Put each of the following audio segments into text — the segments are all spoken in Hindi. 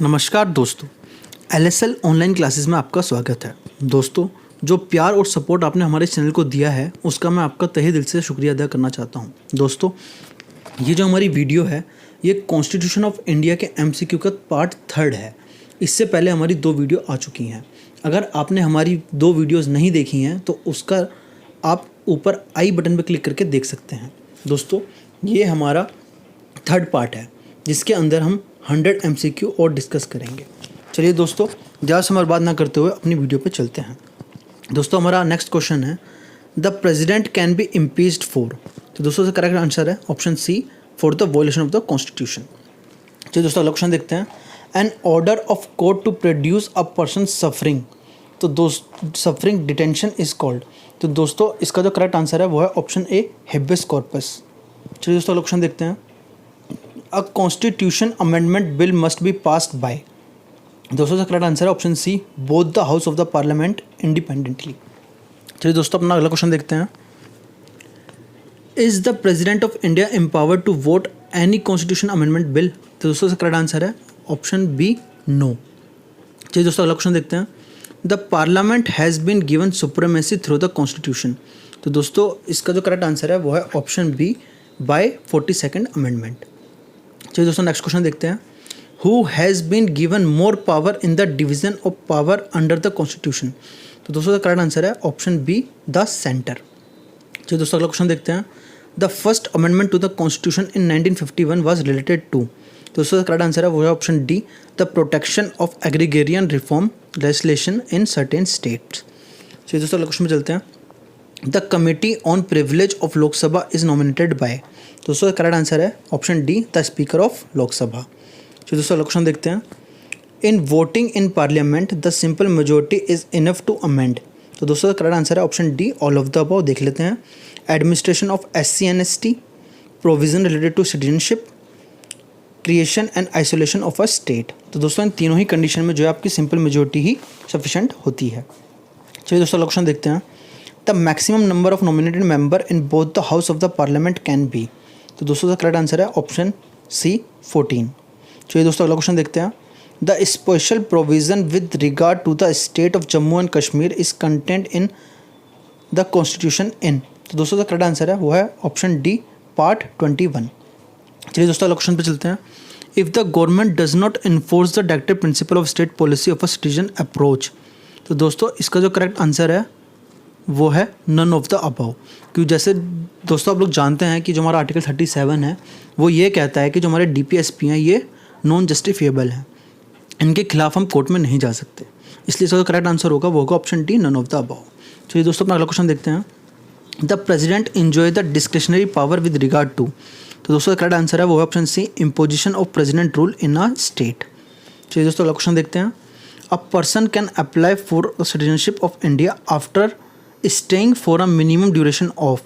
नमस्कार दोस्तों, एलएसएल ऑनलाइन क्लासेस में आपका स्वागत है। दोस्तों, जो प्यार और सपोर्ट आपने हमारे चैनल को दिया है उसका मैं आपका तहे दिल से शुक्रिया अदा करना चाहता हूं। दोस्तों, ये जो हमारी वीडियो है ये कॉन्स्टिट्यूशन ऑफ इंडिया के एमसीक्यू का पार्ट 3 है। इससे पहले हमारी 2 वीडियो आ चुकी हैं। अगर आपने हमारी 2 वीडियोज़ नहीं देखी हैं तो उसका आप ऊपर आई बटन पर क्लिक करके देख सकते हैं। दोस्तों, ये हमारा 3rd पार्ट है जिसके अंदर हम 100 एमसीक्यू और डिस्कस करेंगे। चलिए दोस्तों, ज़्यादा समय बात ना करते हुए अपनी वीडियो पे चलते हैं। दोस्तों, हमारा नेक्स्ट क्वेश्चन है the president can be impeached for. तो दोस्तों इसका करेक्ट आंसर है option C, for the violation of the constitution. चलिए दोस्तों अगला क्वेश्चन देखते हैं। An order of court to produce a person suffering, तो दोस्त सफरिंग डिटेंशन इज कॉल्ड। तो दोस्तों इसका जो करेक्ट आंसर है वो है ऑप्शन ए, हेबियस कॉर्पस। चलिए दोस्तों अगला क्वेश्चन देखते हैं। A constitution amendment bill must be passed by. दोस्तों इसका करेक्ट आंसर है option C, both the house of the parliament independently. चलिए दोस्तों अपना अगला क्वेश्चन देखते हैं। Is the president of India empowered to vote any constitution amendment bill. तो दोस्तों इसका करेक्ट आंसर है ऑप्शन बी, नो। चलिए दोस्तों अगला क्वेश्चन देखते हैं। The parliament has been given supremacy through the constitution. तो दोस्तों इसका जो करेक्ट आंसर है वो है option B, bye 42nd amendment. चलिए दोस्तों नेक्स्ट क्वेश्चन देखते हैं। Who has been given more power in the division of power under the constitution. तो दोस्तों का करेक्ट आंसर है ऑप्शन बी, द सेंटर। चलिए दोस्तों अगला क्वेश्चन देखते हैं। The first amendment to the constitution in 1951 was related to. तो दोस्तों का करेक्ट आंसर है वो है option D, the protection of agrarian reform legislation in certain states. चलिए दोस्तों अगला क्वेश्चन में चलते हैं। The committee on privilege of Lok Sabha is nominated by. दोस्तों करेक्ट आंसर है option D, the speaker of Lok Sabha. चलिए दोस्तों क्वेश्चन देखते हैं। In voting in parliament the simple majority is enough to amend. तो दोस्तों करेक्ट आंसर है option D, all of the above. देख लेते हैं। Administration of SC and ST, provision related to citizenship, creation and isolation of a state. तो दोस्तों इन तीनों ही कंडीशन में जो है आपकी सिंपल मेजोरिटी ही सफिशेंट होती है। चलिए दोस्तों क्वेश्चन देखते हैं। The maximum number of nominated member in both the house of the parliament can be. तो दोस्तों का करेक्ट आंसर है ऑप्शन सी, 14। चलिए दोस्तों अगला क्वेश्चन देखते हैं। The special provision with regard to the state of Jammu and Kashmir is content in the constitution in. तो दोस्तों का करेक्ट आंसर है वो है ऑप्शन डी, पार्ट 21। चलिए दोस्तों अगला क्वेश्चन पे चलते हैं। If the government does not enforce the directive principle of state policy of a citizen approach. तो दोस्तों इसका जो करेक्ट आंसर है वो है नन ऑफ द अबव। क्योंकि जैसे दोस्तों आप लोग जानते हैं कि जो हमारा आर्टिकल 37 है वो ये कहता है कि जो हमारे DPSP हैं ये नॉन जस्टिफिएबल हैं, इनके खिलाफ हम कोर्ट में नहीं जा सकते। इसलिए इसका जो करेक्ट आंसर होगा वो होगा option D, none of the above. चलिए दोस्तों अपना अगला क्वेश्चन देखते हैं। The president enjoy the discretionary power with regard to. तो दोस्तों करेक्ट आंसर है वो है option C, imposition of president rule in a state. चलिए दोस्तों अगला क्वेश्चन देखते हैं। A person can apply for citizenship of India after staying for a minimum duration of.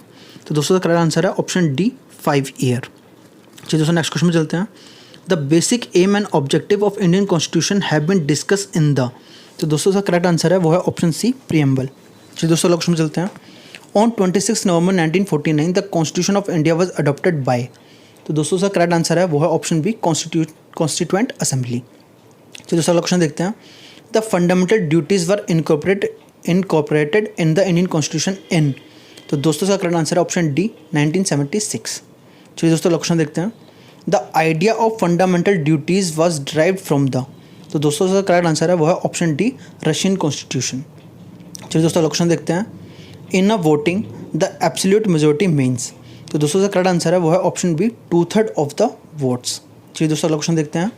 तो दोस्तों का करेक्ट आंसर है ऑप्शन डी, 5 ईयर। चलिए दोस्तों नेक्स्ट क्वेश्चन में चलते हैं। The basic aim and objective of Indian constitution have been discuss in the. तो दोस्तों का करेक्ट आंसर है वो है ऑप्शन सी, प्रीएम्बल। चलिए दोस्तों अगला क्वेश्चन में चलते हैं। On 26 November 1949 the constitution of India was adopted by. तो दोस्तों का करेक्ट आंसर है वो है ऑप्शन बी, कॉन्स्टिट्यूएंट असेंबली। चलिए दोस्तों अगला क्वेश्चन देखते हैं। The fundamental duties were incorporated in the Indian constitution in. तो दोस्तों का करेक्ट आंसर है ऑप्शन डी, 1976। चलिए दोस्तों अगला क्वेश्चन देखते हैं। The idea of fundamental duties was derived from the. तो दोस्तों का करेक्ट आंसर है वो है ऑप्शन डी, रशियन कॉन्स्टिट्यूशन। चलिए दोस्तों अगला क्वेश्चन देखते हैं। In a voting the absolute majority means. तो दोस्तों का करेक्ट आंसर है वो है option B, 2/3 of the votes. चलिए दोस्तों अगला क्वेश्चन देखते हैं।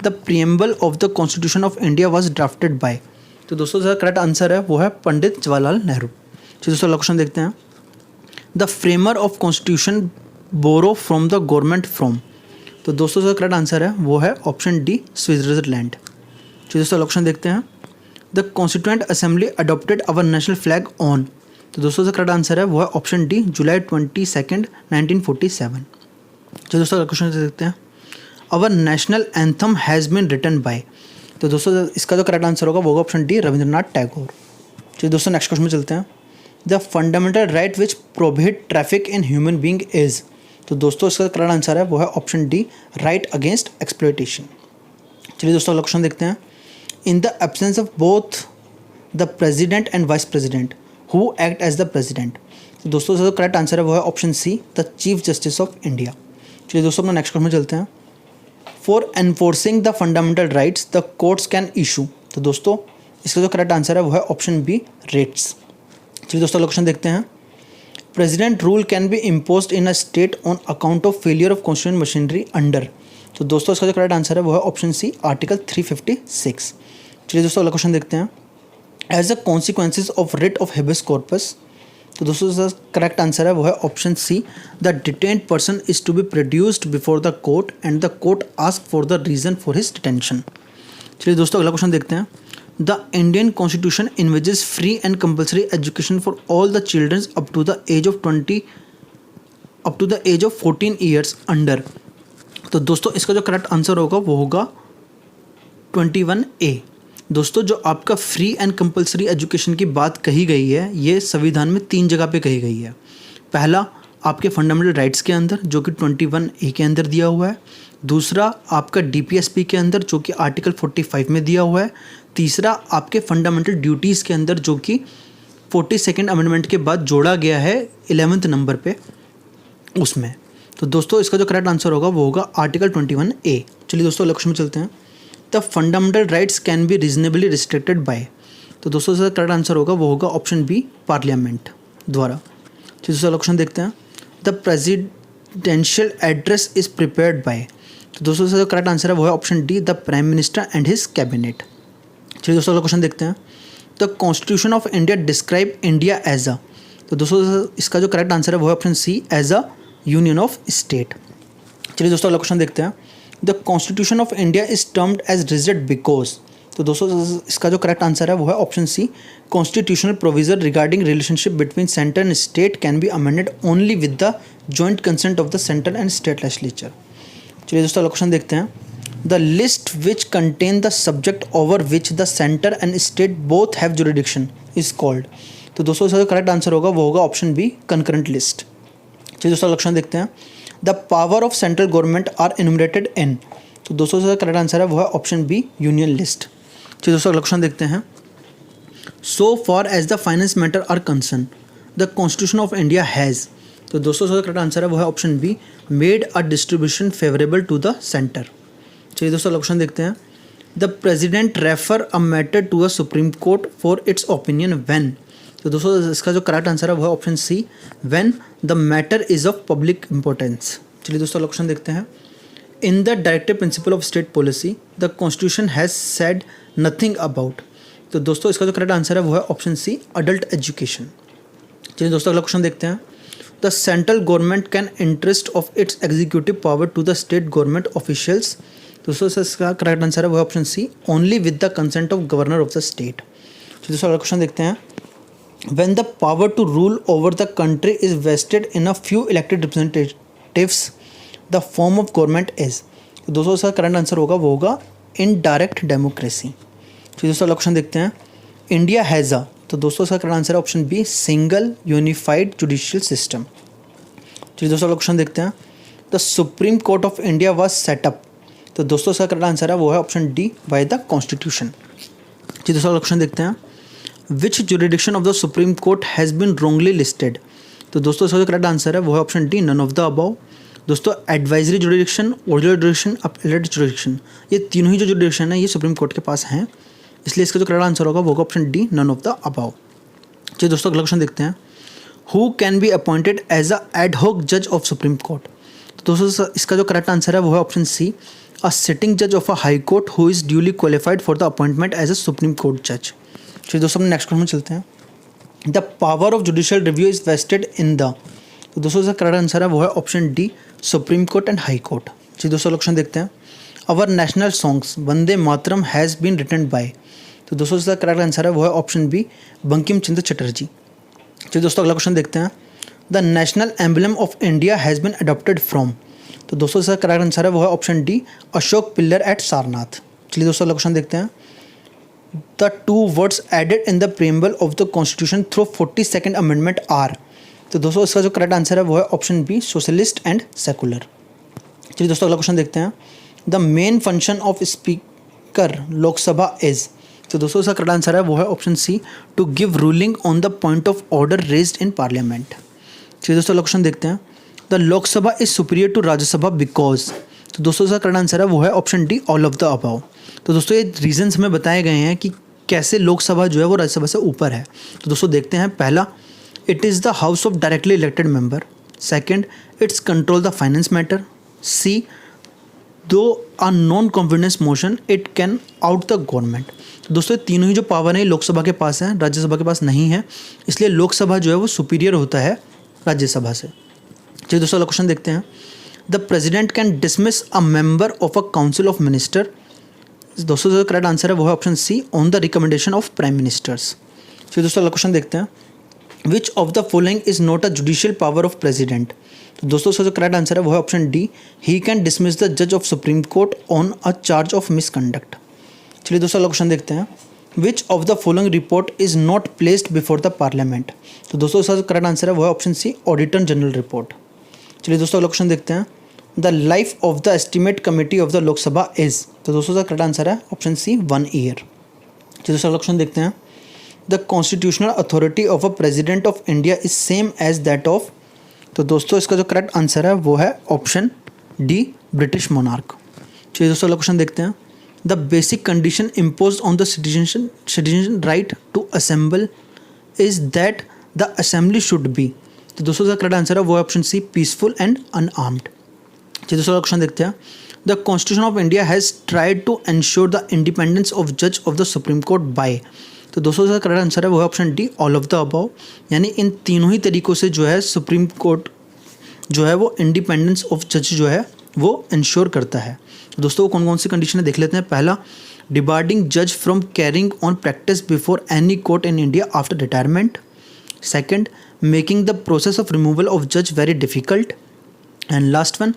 The preamble of the constitution of India was drafted by. तो दोस्तों का करेक्ट आंसर है वो है पंडित जवाहरलाल नेहरू। चलिए दोस्तों अगला क्वेश्चन देखते हैं। The framer of constitution borrow from the government from. तो दोस्तों का करेक्ट आंसर है वो है ऑप्शन डी, स्विट्जरलैंड। चलिए दोस्तों अगला क्वेश्चन देखते हैं। The constituent assembly adopted our national flag on. तो दोस्तों का करेक्ट आंसर है वो है ऑप्शन डी, जुलाई 22, 1947। चलिए दोस्तों अगला क्वेश्चन देखते हैं। Our national anthem has been written by. तो दोस्तों इसका जो करेक्ट आंसर होगा वो होगा ऑप्शन डी, रविंद्रनाथ टैगोर। चलिए दोस्तों नेक्स्ट क्वेश्चन में चलते हैं। The fundamental right which prohibit traffic in human being is. तो दोस्तों इसका करेक्ट आंसर है वो है option D, right against exploitation. चलिए दोस्तों अगला क्वेश्चन देखते हैं। In the absence of both the president and vice president who act as the president. तो दोस्तों जो करेक्ट आंसर है वो है option C, the chief justice of India. चलिए दोस्तों अपना नेक्स्ट क्वेश्चन में चलते हैं। For enforcing the fundamental rights the courts can issue. तो दोस्तों इसका जो करेक्ट आंसर है वो है ऑप्शन बी, रेट्स। चलिए दोस्तों अगला क्वेश्चन देखते हैं। President rule can be imposed in a state on account of failure of constitution machinery under. तो दोस्तों इसका जो करेक्ट आंसर है वो है ऑप्शन सी, आर्टिकल 356। चलिए दोस्तों अगला क्वेश्चन देखते हैं। As a consequences of writ of habeas corpus. तो दोस्तों इसका करेक्ट आंसर है वो है option C, the detained person is to be produced before the court and the court ask for the reason for his detention. चलिए दोस्तों अगला क्वेश्चन देखते हैं। The Indian constitution envisages free and compulsory education for all the childrens up to the age of 14 years under. तो दोस्तों इसका जो करेक्ट आंसर होगा वो होगा 21A। दोस्तों जो आपका फ्री एंड कंपल्सरी एजुकेशन की बात कही गई है ये संविधान में 3 जगह पे कही गई है। पहला आपके फंडामेंटल राइट्स के अंदर जो कि 21A के अंदर दिया हुआ है। दूसरा आपका DPSP के अंदर जो कि आर्टिकल 45 में दिया हुआ है। तीसरा आपके फंडामेंटल ड्यूटीज़ के अंदर जो कि 42nd अमेंडमेंट के बाद जोड़ा गया है 11th नंबर पे उसमें। तो दोस्तों इसका जो करेक्ट आंसर होगा वो होगा आर्टिकल 21A। चलिए दोस्तों लक्ष्य में चलते हैं। The fundamental rights can be reasonably restricted by. तो दोस्तों इसका करेक्ट आंसर होगा वो होगा ऑप्शन बी, पार्लियामेंट द्वारा। चलिए दोस्तों क्वेश्चन देखते हैं। The presidential address is prepared by. तो दोस्तों इसका जो करेक्ट आंसर है वो है option D, the prime minister and his cabinet. चलिए दोस्तों अगला क्वेश्चन देखते हैं। The constitution of India describe India as a. तो दोस्तों इसका जो करेक्ट आंसर है वो है option C, as a union of state. चलिए दोस्तों अगला क्वेश्चन देखते हैं। The constitution of India is termed as rigid because. तो दोस्तों इसका जो करेक्ट आंसर है वो है option C, constitutional provision regarding relationship between centre and state can be amended only with the joint consent of the centre and state legislature. चलिए दोस्तों अगला क्वेश्चन देखते हैं। The list which contain the subject over which the centre and state both have jurisdiction is called. तो दोस्तों इसका जो करेक्ट आंसर होगा वो होगा ऑप्शन बी, कंकरेंट लिस्ट। चलिए दोस्तों लक्षण देखते हैं। The power of central government are enumerated in. तो दोस्तों इसका करेक्ट आंसर है वो है ऑप्शन बी, यूनियन लिस्ट। चलिए दोस्तों लक्षण देखते हैं। So far as the finance matter are concern the constitution of India has. तो दोस्तों इसका करेक्ट आंसर है वो है option B, made a distribution favourable to the centre. चलिए दोस्तों लक्षण देखते हैं। The president refer a matter to a supreme court for its opinion when. तो दोस्तों इसका जो करेक्ट आंसर है वो है option C, when the matter is of public importance. चलिए दोस्तों क्वेश्चन देखते हैं। In the directive principle of state policy the constitution has said nothing about. तो दोस्तों इसका जो करेक्ट आंसर है वो है ऑप्शन सी, अडल्ट एजुकेशन। चलिए दोस्तों अगला क्वेश्चन देखते हैं। The central government can interest of its executive power to the state government officials. दोस्तों इसका करेक्ट आंसर है वो है option C, only with the consent of governor of the state. चलिए दोस्तों अगला क्वेश्चन देखते हैं। When the power to rule over the country is vested in a few elected representatives, the form of government is। तो दोस्तों इसका करंट आंसर होगा वो होगा इनडायरेक्ट डेमोक्रेसी। तो दोस्तों क्वेश्चन देखते हैं। India has a. तो दोस्तों इसका करंट आंसर है option B, single unified judicial system. चलिए दोस्तों क्वेश्चन देखते हैं। The supreme court of India was set up. तो दोस्तों इसका करंट आंसर है वो है option D, by the constitution. चलिए दोस्तों क्वेश्चन देखते हैं। Which jurisdiction of the Supreme Court has been wrongly listed? तो दोस्तों इसका जो करेक्ट आंसर है वो है option D, none of the above. दोस्तों advisory jurisdiction, original jurisdiction, appellate jurisdiction, ये तीनों ही जो जुरिडिक्शन है ये सुप्रीम कोर्ट के पास हैं, इसलिए इसका जो करेक्ट आंसर होगा वो होगा option D, none of the above. चलिए दोस्तों अगला क्वेश्चन देखते हैं। Who can be appointed as a ad hoc जज ऑफ सुप्रीम कोर्ट। तो दोस्तों इसका जो करेक्ट आंसर है वो है ऑप्शन सी, अ सिटिंग जज of a high court who is duly qualified for the appointment as a supreme court जज। चलिए दोस्तों अपने नेक्स्ट क्वेश्चन में चलते हैं। The power of judicial review is vested in the. तो दोस्तों इसका करेक्ट आंसर है वो है option D, supreme court and high court. चलिए दोस्तों क्वेश्चन देखते हैं। Our national songs Vande Mataram has been written by. तो दोस्तों इसका करेक्ट आंसर है वो है ऑप्शन बी, बंकिम चंद्र चटर्जी। चलिए दोस्तों अगला क्वेश्चन देखते हैं। The national emblem of India has been adopted from. तो दोस्तों इसका करेक्ट आंसर है वो है option D, Ashoka pillar at Sarnath. चलिए दोस्तों अगला क्वेश्चन देखते हैं। The two words added in the preamble of the Constitution through 42nd Amendment are। तो दोस्तों इसका जो करेक्ट आंसर है वो है option B, socialist and secular. चलिए दोस्तों अगला क्वेश्चन देखते हैं। द मेन फंक्शन ऑफ कर लोकसभा इज, तो दोस्तों इसका करेक्ट आंसर है वो है option C, to give ruling on the point of order raised in parliament. चलिए दोस्तों क्वेश्चन देखते हैं, the Lok Sabha is superior to Rajya Sabha because, तो दोस्तों इसका करेक्ट आंसर है वो है option D, all of the above. तो दोस्तों ये रीजंस हमें बताए गए हैं कि कैसे लोकसभा जो है वो राज्यसभा से ऊपर है। तो दोस्तों देखते हैं, पहला, it is the house of directly elected member. Second, it's control the finance matter. C, do a non confidence motion it can out the government. तो दोस्तों ये तीनों ही जो पावर है लोकसभा के पास है, राज्यसभा के पास नहीं है, इसलिए लोकसभा जो है वो सुपीरियर होता है राज्यसभा से। चलिए दोस्तों अगला क्वेश्चन देखते हैं, the president can dismiss a member of a council of minister. दोस्तों जो करेक्ट आंसर है वो है option C, on the recommendation of prime ministers. चलिए दोस्तों अगला क्वेश्चन देखते हैं, which of the following is not a judicial power of president. तो दोस्तों जो करेक्ट आंसर है वो है option D, he can dismiss the जज of supreme court on a charge of misconduct. चलिए दोस्तों अगला क्वेश्चन देखते हैं, which of the following report is not placed before the parliament. तो दोस्तों इसका जो करेक्ट आंसर है वो है option C, auditor general report. चलिए दोस्तों अगला क्वेश्चन देखते हैं, the life of the estimate committee of the Lok Sabha is. तो दोस्तों इसका करेक्ट आंसर है ऑप्शन सी, 1 ईयर। चलिए दोस्तों अगला क्वेश्चन देखते हैं, the constitutional authority of a president of India is same age that of. तो दोस्तों इसका जो करेक्ट आंसर है वो है ऑप्शन डी, ब्रिटिश मोनार्क। चलिए दोस्तों अगला क्वेश्चन देखते हैं, the basic condition impose on the citizen right to assemble is that the assembly should be. तो दोस्तों इसका करेक्ट आंसर है वो है option C, peaceful and unarmed. चलिए दोस्तों क्वेश्चन देखते हैं, the constitution of India has tried to ensure the independence of जज of the supreme court by. तो दोस्तों इसका करेक्ट आंसर है वो है option D, all of the above. यानी इन तीनों ही तरीक़ों से जो है सुप्रीम कोर्ट जो है वो इंडिपेंडेंस ऑफ जज जो है वो इंश्योर करता है। तो दोस्तों कौन कौन सी कंडीशन है देख लेते हैं। पहला, डिबार्डिंग जज from carrying on practice before any court in India after retirement. Second, making the process of removal of जज very difficult. And last one,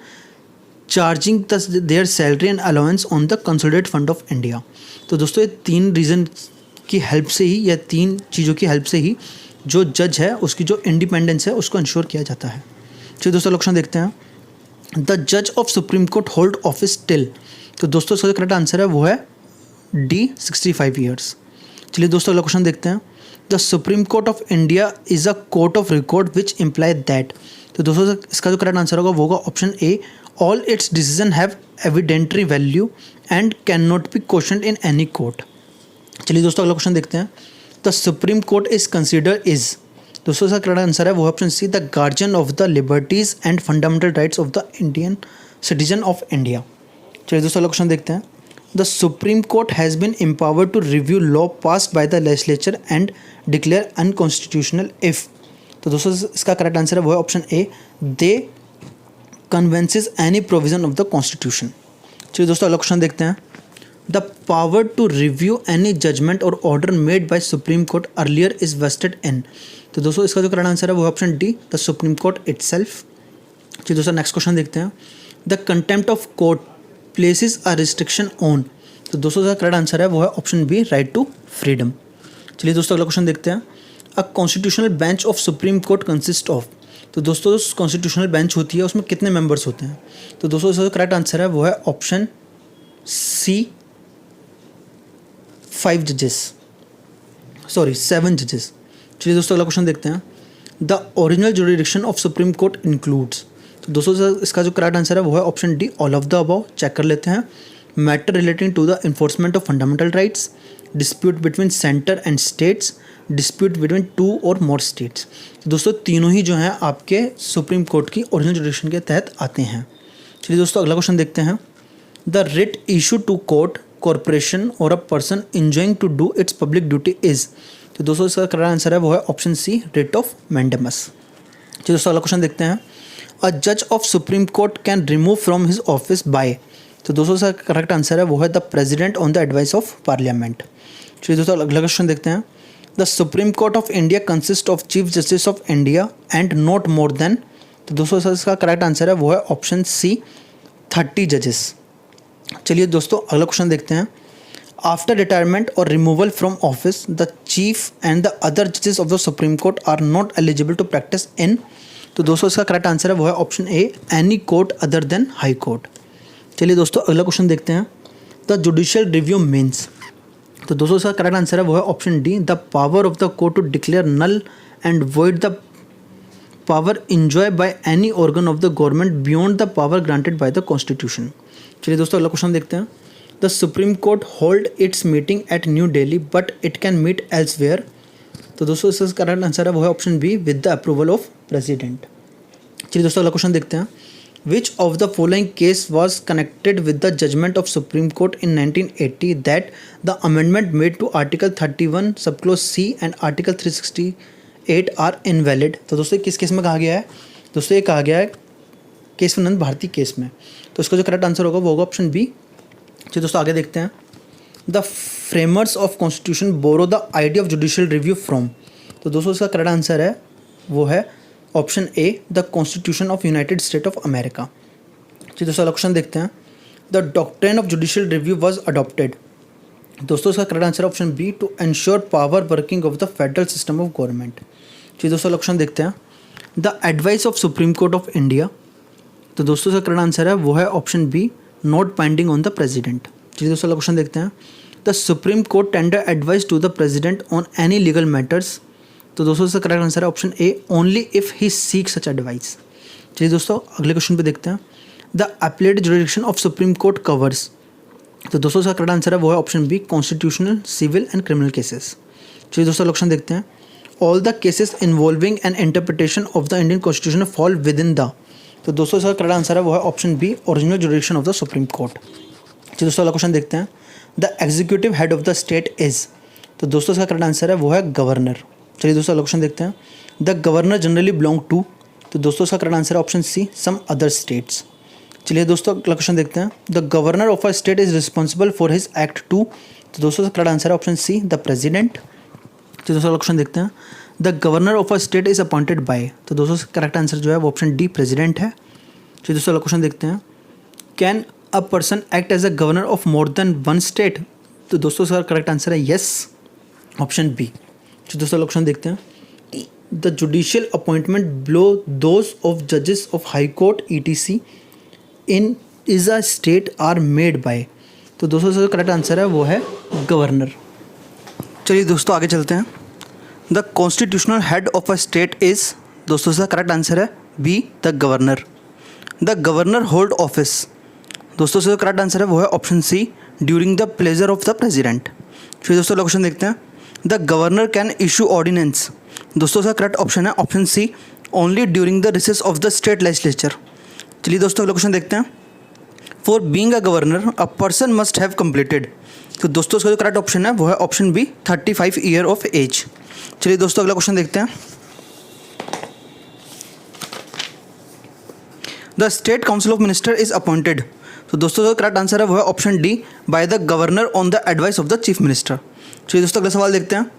charging there salary and allowance on the consolidated fund of India. तो दोस्तों ये तीन रीज़न की हेल्प से ही या तीन चीज़ों की हेल्प से ही जो जज है उसकी जो इंडिपेंडेंस है उसको इंश्योर किया जाता है। चलिए दोस्तों क्वेश्चन देखते हैं, द जज of supreme court hold office till. तो दोस्तों इसका जो करेक्ट आंसर है वो है डी, 65 ईयर्स। चलिए दोस्तों अगला क्वेश्चन देखते हैं, the supreme court of India is a court of record which imply that. तो दोस्तों इसका जो करेक्ट आंसर होगा वो होगा option A, all its decision have evidentiary value and can not be questioned in any court. चलिए दोस्तों अगला क्वेश्चन देखते हैं, the supreme court is consider is. दोस्तों इसका करेक्ट आंसर है वो option C, the guardian of the liberties and fundamental rights of the Indian citizen of India. चलिए दोस्तों अगला क्वेश्चन देखते हैं, the supreme court has been empowered to review law passed by the legislature and declare unconstitutional if. तो दोस्तों इसका करेक्ट आंसर है वो है option A, they contravenes any provision of the constitution. चलिए दोस्तों अगला क्वेश्चन देखते हैं, the power to review any judgment और order made by supreme court earlier is vested in. तो दोस्तों इसका जो करेक्ट आंसर है वो option D, the supreme court itself. चलिए दोस्तों नेक्स्ट क्वेश्चन देखते हैं, the contempt of court places a restriction on. तो दोस्तों इसका करेक्ट आंसर है वो है option B, right to freedom. चलिए दोस्तों अगला क्वेश्चन देखते हैं, a constitutional bench of supreme court consist of. तो दोस्तों कॉन्स्टिट्यूशनल बेंच होती है उसमें कितने मेंबर्स होते हैं। तो दोस्तों इसका जो करेक्ट आंसर है वो है ऑप्शन सी, 7 जजेस। चलिए दोस्तों अगला क्वेश्चन देखते हैं, the original jurisdiction of supreme court includes. तो दोस्तों इसका जो करेक्ट आंसर है वो है option D, all of the above. Check कर लेते हैं, matter relating to the enforcement of fundamental rights, dispute between centre and states, dispute between 2 or more states. दोस्तों तीनों ही जो हैं आपके सुप्रीम कोर्ट की ओरिजिनल जुरिडिक्शन के तहत आते हैं। चलिए दोस्तों अगला क्वेश्चन देखते हैं, the writ issue to court, corporation और a person enjoining to do its public duty is. तो दोस्तों इसका करेक्ट आंसर है वो है option C, writ of mandamus. चलिए दोस्तों अगला क्वेश्चन देखते हैं, अ जज of supreme court can remove from his office by. तो दोस्तों इसका करेक्ट आंसर है वो है the president on the advice of parliament. चलिए दोस्तों अगला क्वेश्चन देखते हैं, the supreme court of India consist of chief justice of India and not more than. तो दोस्तों इसका करेक्ट आंसर है वो है ऑप्शन सी, 30 जजेस। चलिए दोस्तों अगला क्वेश्चन देखते हैं, आफ्टर रिटायरमेंट और removal from office the chief and the other जजेस of the supreme court are not eligible to practice in. तो दोस्तों इसका करेक्ट आंसर है वो है option A, any court other than high court. चलिए दोस्तों अगला क्वेश्चन देखते हैं, द जुडिशियल रिव्यू मीन्स? तो दोस्तों इसका करेक्ट आंसर है वो है option D, the power of the court to declare null and void the power enjoy by any organ of the government beyond the power granted by the constitution. चलिए दोस्तों अगला क्वेश्चन देखते हैं। The supreme court hold its meeting at new Delhi but it can meet elsewhere. तो दोस्तों इसका करेक्ट आंसर है वो है option B, with the approval of president. चलिए दोस्तों अगला क्वेश्चन देखते हैं। Which of the following case was connected with the judgment of Supreme Court in 1980 that the amendment made to Article 31 subclause C and Article 368 are invalid? तो दोस्तों किस केस में कहा गया है? दोस्तों ये कहा गया है केशवानंद भारती केस में। तो इसका जो करेक्ट आंसर होगा वो होगा ऑप्शन बी। चलिए दोस्तों आगे देखते हैं। The framers of constitution borrow the idea of judicial review from. तो दोस्तों इसका करेक्ट आंसर है वो है option A, the constitution of United State of America. चलिए दोस्तों क्वेश्चन देखते हैं। The doctrine of judicial review was adopted. दोस्तों इसका correct answer option B, to ensure power working of the federal system of government. चलिए दोस्तों क्वेश्चन देखते हैं। The advice of supreme court of India. तो दोस्तों इसका करेक्ट आंसर है वो है option B, not binding on the president. चलिए दोस्तों क्वेश्चन देखते हैं। The supreme court tender advice to the president on any legal matters. तो दोस्तों इसका करेक्ट आंसर है option A, only if he seek such advice. चलिए दोस्तों अगले क्वेश्चन पे देखते हैं। The appellate jurisdiction of supreme court covers. तो दोस्तों इसका करेक्ट आंसर है वो है option B, constitutional, civil and criminal cases. चलिए दोस्तों क्वेश्चन देखते हैं। All the cases involving an interpretation of the Indian constitution fall with in the. तो दोस्तों इसका करेक्ट आंसर है वो है option B, original jurisdiction of the supreme court. चलिए दोस्तों अगला क्वेश्चन देखते हैं। The executive head of the state is. तो दोस्तों इसका करेक्ट आंसर है वो है गवर्नर। चलिए दोस्तों अगला क्वेश्चन देखते हैं। The governor generally belong to. तो दोस्तों इसका करेक्ट आंसर है option C, some other states. चलिए दोस्तों अगला क्वेश्चन देखते हैं। The governor of a state is responsible for his act to. तो दोस्तों इसका करेक्ट आंसर है ऑप्शन सी, द प्रेसिडेंट। चलिए दोस्तों अगला क्वेश्चन देखते हैं। The governor of a state is appointed by. तो दोस्तों इसका करेक्ट आंसर जो है वो ऑप्शन डी, प्रेसिडेंट है। चलिए दोस्तों अगला क्वेश्चन देखते हैं। Can a person act as a governor of more than one state. तो दोस्तों इसका करेक्ट आंसर है येस, ऑप्शन बी। तो दोस्तों क्वेश्चन देखते हैं। The judicial appointment below those of जजेस of high court ETC in is a state are made by. तो दोस्तों इसका करेक्ट आंसर है वो है गवर्नर। चलिए दोस्तों आगे चलते हैं। The constitutional head of a state is. दोस्तों इसका करेक्ट आंसर है B, the governor. The governor hold office. दोस्तों इसका करेक्ट आंसर है वो है option C, during the pleasure of the president. फिर दोस्तों क्वेश्चन देखते हैं। The governor can issue ordinance. दोस्तों इसका करेक्ट ऑप्शन है option C, only during the recess of the state legislature. चलिए दोस्तों अगला क्वेश्चन देखते हैं। For being a governor a person must have completed. तो दोस्तों इसका जो करेक्ट ऑप्शन है वो है option B, 35 year of age. चलिए दोस्तों अगला क्वेश्चन देखते हैं। The state council of minister is appointed. तो दोस्तों जो करेक्ट आंसर है वो है option D, by the governor on the advice of the chief minister. चलिए दोस्तों अगला सवाल देखते हैं।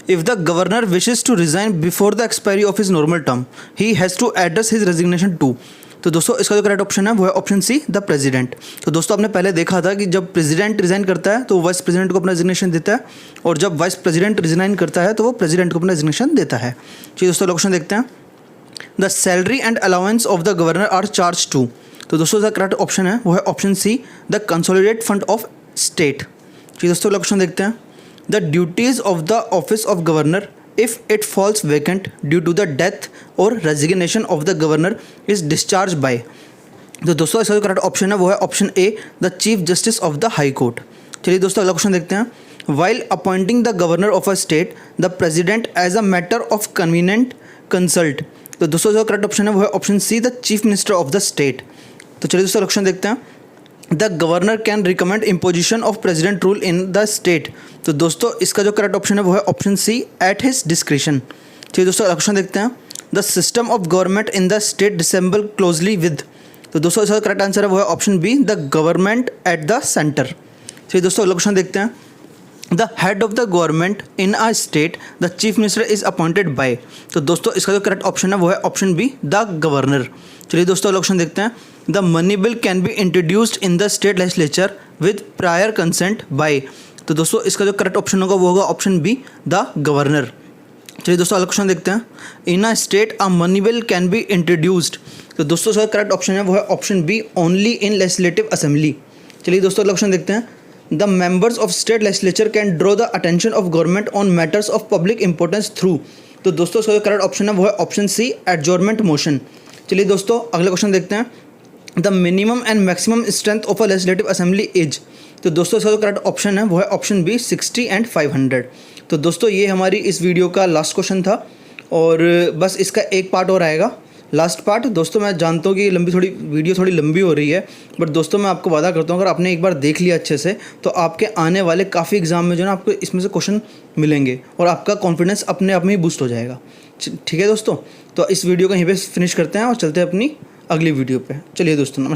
If the governor wishes to resign before the expiry of his normal term he has to address his resignation to. तो दोस्तों इसका जो करेक्ट ऑप्शन है वो है ऑप्शन सी, द प्रेसिडेंट। तो दोस्तों आपने पहले देखा था कि जब प्रेसिडेंट रिजाइन करता है तो वाइस प्रेसिडेंट को अपना रेजिग्नेशन देता है, और जब वाइस प्रेसिडेंट रिजाइन करता है तो वो प्रेसिडेंट को अपना रेजिग्नेशन देता है। चलिए दोस्तों क्वेश्चन देखते हैं। The salary and allowance of the governor are charge to. तो दोस्तों इसका करेक्ट ऑप्शन है वो है option C, the consolidate fund of state. चलिए दोस्तों अगला क्वेश्चन देखते हैं। The duties of the office of governor if it falls vacant due to the death और resignation of the governor is discharge by. तो दोस्तों इसका जो करेक्ट ऑप्शन है वो है option A, the chief justice of the high court. चलिए दोस्तों अगला क्वेश्चन देखते हैं। While appointing the governor of a state the president as a matter of convenient consult. तो दोस्तों जो करेक्ट ऑप्शन है वो है option C, the chief minister of the state. तो चलिए दोस्तों क्वेश्चन देखते हैं। The governor can recommend imposition of president rule in the state. तो दोस्तों इसका जो करेक्ट ऑप्शन है वो है option C, at his discretion. चलिए दोस्तों क्वेश्चन देखते हैं। The system of government in the state dissemble closely with. तो दोस्तों इसका करेक्ट आंसर है वो है option B, the government at the centre. चलिए दोस्तों अगला क्वेश्चन देखते हैं। The head of the government in a state the chief minister is appointed by. तो दोस्तों इसका जो करेक्ट ऑप्शन है वो है ऑप्शन बी, द गवर्नर। चलिए दोस्तों अगला क्वेश्चन देखते हैं। The money bill can be introduced in the state legislature with prior consent by. तो दोस्तों इसका जो करेक्ट ऑप्शन होगा वो होगा ऑप्शन बी, द गवर्नर। चलिए दोस्तों अगला क्वेश्चन देखते हैं। In a state a money bill can be introduced. तो दोस्तों इसका करेक्ट ऑप्शन है वो है option B, only in legislative assembly. चलिए दोस्तों अगला क्वेश्चन देखते हैं। The members of state legislature can draw the attention of government on matters of public importance through. तो दोस्तों इसका जो करेक्ट ऑप्शन है वो है ऑप्शन सी, एडजॉर्नमेंट मोशन। चलिए दोस्तों अगला क्वेश्चन देखते हैं। The minimum and maximum strength of a legislative assembly is. तो दोस्तों इसका जो करेक्ट ऑप्शन है वो है ऑप्शन बी, 60 एंड 500। तो दोस्तों ये हमारी इस वीडियो का लास्ट क्वेश्चन था और बस इसका एक पार्ट और आएगा, लास्ट पार्ट। दोस्तों मैं जानता हूँ कि वीडियो थोड़ी लंबी हो रही है, बट दोस्तों मैं आपको वादा करता हूँ अगर आपने एक बार देख लिया अच्छे से तो आपके आने वाले काफ़ी एग्जाम में जो है ना आपको इसमें से क्वेश्चन मिलेंगे और आपका कॉन्फिडेंस अपने आप में ही बूस्ट हो जाएगा। ठीक है दोस्तों, तो इस वीडियो को यहीं पे फिनिश करते हैं और चलते हैं अपनी अगली वीडियो पे। चलिए दोस्तों नमस्कार।